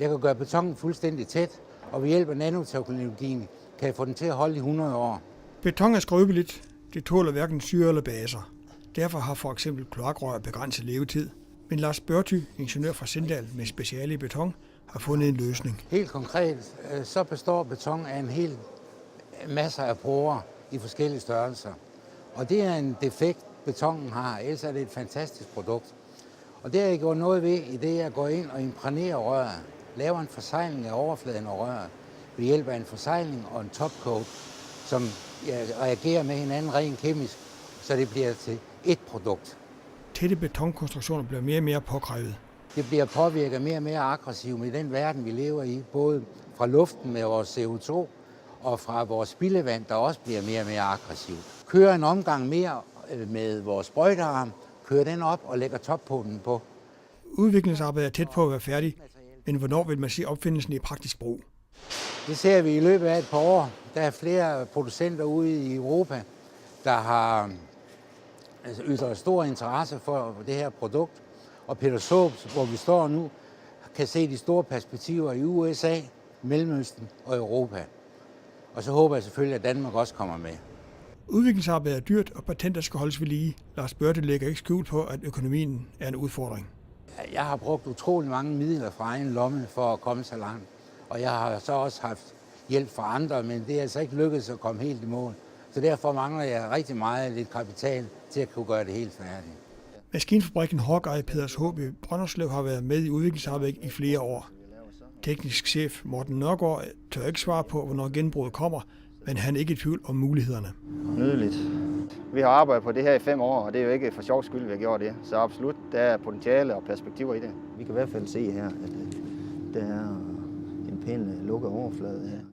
Jeg kan gøre betongen fuldstændig tæt, og ved hjælp af nanoteknologien kan jeg få den til at holde i 100 år. Beton er skrøbeligt. Det tåler hverken syre eller baser. Derfor har for eksempel kloakrør begrænset levetid. Men Lars Børty, ingeniør fra Sindal med speciale i beton, har fundet en løsning. Helt konkret så består beton af en hel masse af porer i forskellige størrelser. Og det er en defekt, betonen har, ellers er det et fantastisk produkt. Og det har jeg gjort noget ved, i det jeg går ind og imprægnerer røret, laver en forsegling af overfladen af røret ved hjælp af en forsegling og en topcoat, som reagerer med hinanden rent kemisk, så det bliver til ét produkt. Tætte betonkonstruktioner bliver mere og mere påkrævet. Det bliver påvirket mere og mere aggressivt med den verden, vi lever i, både fra luften med vores CO2 og fra vores spildevand, der også bliver mere og mere aggressivt. Kører en omgang mere med vores sprøjtearm, kører den op og lægger toppoten på. Udviklingsarbejdet er tæt på at være færdig, men hvornår vil man se opfindelsen i praktisk brug? Det ser vi i løbet af et par år. Der er flere producenter ude i Europa, der har ytret stor interesse for det her produkt. Og Peter Soaps, hvor vi står nu, kan se de store perspektiver i USA, Mellemøsten og Europa. Og så håber jeg selvfølgelig, at Danmark også kommer med. Udviklingsarbejdet er dyrt, og patenter skal holdes ved lige. Lars Børty lægger ikke skjul på, at økonomien er en udfordring. Jeg har brugt utrolig mange midler fra egen lomme for at komme så langt. Og jeg har så også haft hjælp fra andre, men det er altså ikke lykkedes at komme helt i mål. Så derfor mangler jeg rigtig meget lidt kapital til at kunne gøre det helt færdigt. Maskinfabrikken Hawkeye Peders Håb i Brønderslev har været med i udviklingsarbejdet i flere år. Teknisk chef Morten Nørgaard tør ikke svare på, hvornår genbruget kommer, men han er ikke i tvivl om mulighederne. Nydeligt. Vi har arbejdet på det her i 5 år, og det er jo ikke for sjov skyld, vi har gjort det. Så absolut, der er potentiale og perspektiver i det. Vi kan i hvert fald se her, at der er en pæn lukket overflade her.